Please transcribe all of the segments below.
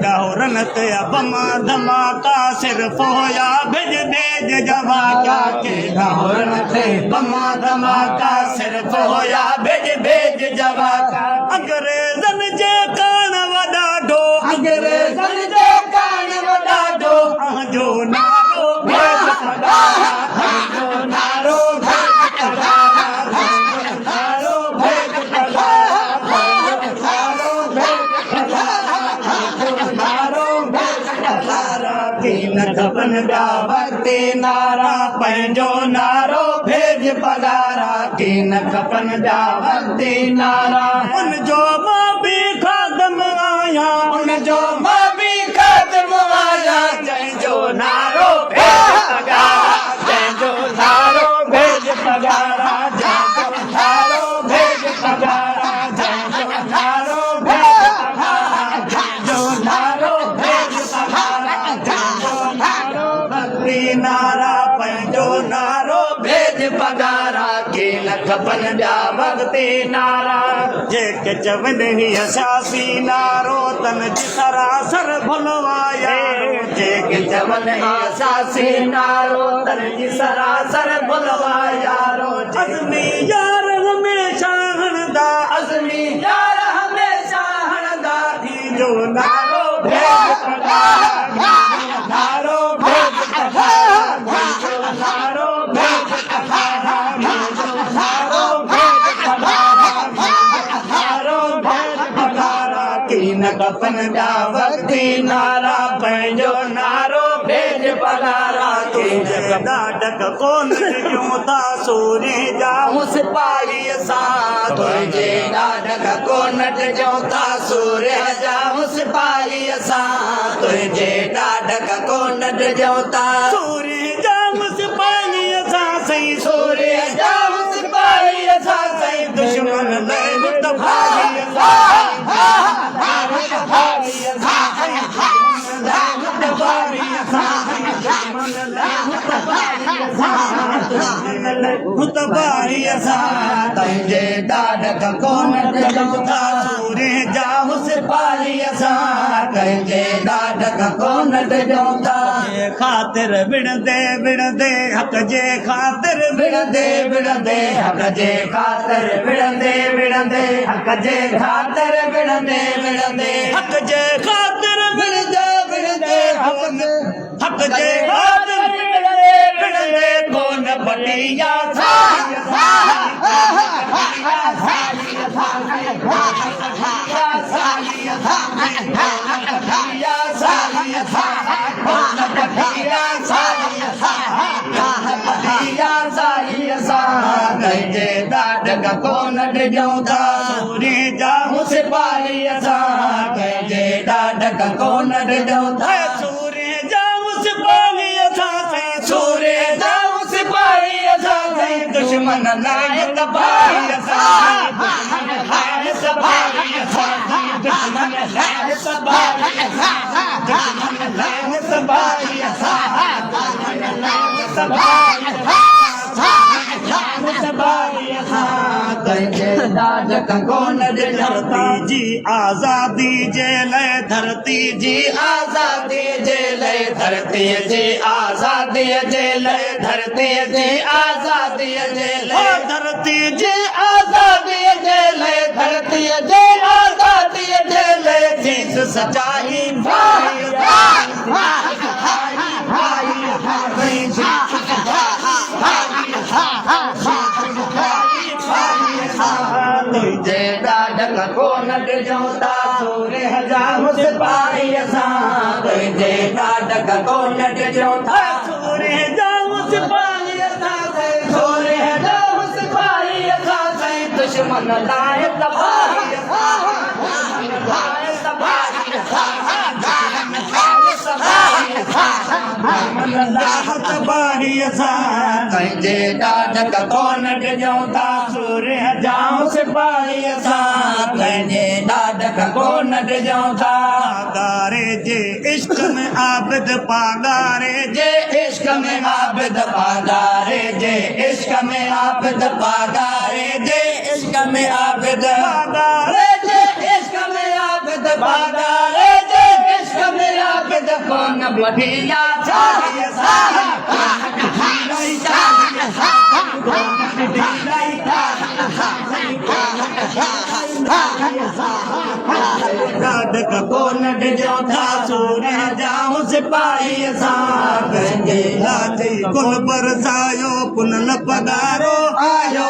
डाहुरन ते बमा धमाका सिर्फ होया भेज भेज जवा क्या के डाहुरन ते बमा धमाका सिर्फ होया भेज भेज जवा का अंग्रेजन जे कान वडा डो अंग्रेजन जे कान वडा डो जो नारो भेज पगारा जो नारो भेज पगारा नारो भेज पगारा नारो भेज पगारा तीन खबन डावते नारा पंहिंजो नारो भेज पगारा तीन खबन डावते नारा उनजो मां भी खादम आया उनजो मां भी खादम आया जंहिंजो नारो भेज पगारा जंहिंजो नारो भेज पगारा जंहिंजो नारो भेज पगारा जंहिंजो नारो भेज पगारा जंहिंजो नारो भेज पगारा जंहिंजो नारो भक्ति नारा पंहिंजो नारो भेज पगारा के न खपन ॿिया वॻते नारा जेके चवनि हीअ सियासी नारो तन जी सरासर भुलवाया जेके चवनि हीअ सियासी नारो तन जी सरासर भुलवाया अज़मी यार हमेशा हणंदा अज़मी यार हमेशा हणंदा जो नारो भेज पगारा नारो भेज पगारा नारो भेज पगारा नारो भेज पगारा नारो भेज पगारा कीन कपन ॿिया वक़्ती नारा पंहिंजो नारो भेज पगारा ॾाढक कोन ॾियूं था सूरे जा सिपाहीअ सां तुंहिंजे ॾाढक कोन ॾियूं था सूर्य जा सिपाहीअ सां तुंहिंजे ॾाढक कोन ॾियूं था सूर्य जा सिपाहीअ सां सही सूर्य जा सिपाहीअ सां सही दुश्मन लड़ मुतफाहीअ सां मुतफाहीअ सां मुतफाहीअ सां मुतबाहीअ सां तुंहिंजे ॾाढक कोन ॾियूं था सूरे जा सिपाहीअ सां तुंहिंजे ॾाढक कोन ॾियूं था ख़ातिर विढ़ंदे विढ़ंदे हक़ जे ख़ातिर विढ़ंदे विढ़ंदे हक़ जे ख़ातिर विढ़ंदे विढ़ंदे हक़ जे ख़ातिर विढ़ंदे विढ़ंदे हक़ जे ख़ातिर विढ़ंदे विढ़ंदे हक़ जे ख़ातिर विढ़ंदे विढ़ंदे कोन बटिया तुंहिंजे ॾाढक कोन ॾियूं था सूरे जा सिपाहीअ सां तुंहिंजे ॾाढक कोन ॾियूं था सूरे जा सिपाहीअ सां सूरे जा सिपाहीअ सां दुश्मन लाइ तबाहीअ सां सबाहीअ सां दुश्मन लाइ सबाहीअ सां दुश्मन लाइ सबाहीअ सां सबाहीअ सां तुंहिंजे ॾाढक कोन धरती जी आज़ादी जे लाइ धरती जी आज़ादी जे लाइ धरती जी आज़ादी जे लाइ धरती जी आज़ादी जे लाइ धरती जी आज़ादी जे लाइ धरती जी आज़ादी जे लाइ चीज सचाई तुंहिंजे ॾाढक कोन ॾियूं था सूरे जा सिपाहीअ सां तुंहिंजे ॾाढक कोन ॾियूं था सूरे जा सिपाहीअ सां सूरे जा सिपाहीअ सां दुश्मन लाइ तबाहीअ तबाहीअ सां तुंहिंजे ॾाढक कोन ॾियूं था सूरे जा सिपाहीअ सां तुंहिंजे ॾाढक कोन ॾियूं था गारे जे इश्क में आबिद पागारे जे इश्क में आबिद पागारे जे इश्क में आबिद पागारे जे इश्क में आबिद पागारे जे इश्क में आबिद पागारे जे कौन बढ़िया चाहिए डाढक कौन डिजो था सूरे जाऊं सिपाही असां कंहिंजे लाज कुल बरसायो पुन न पगारो आयो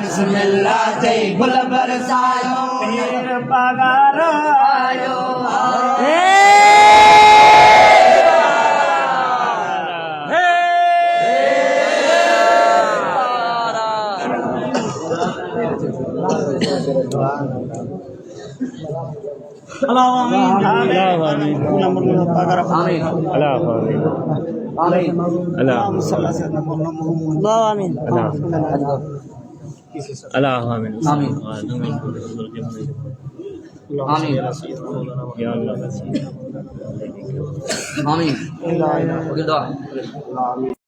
बिस्मिल्लाह चई गुल बरसायो पीर पगारो आयो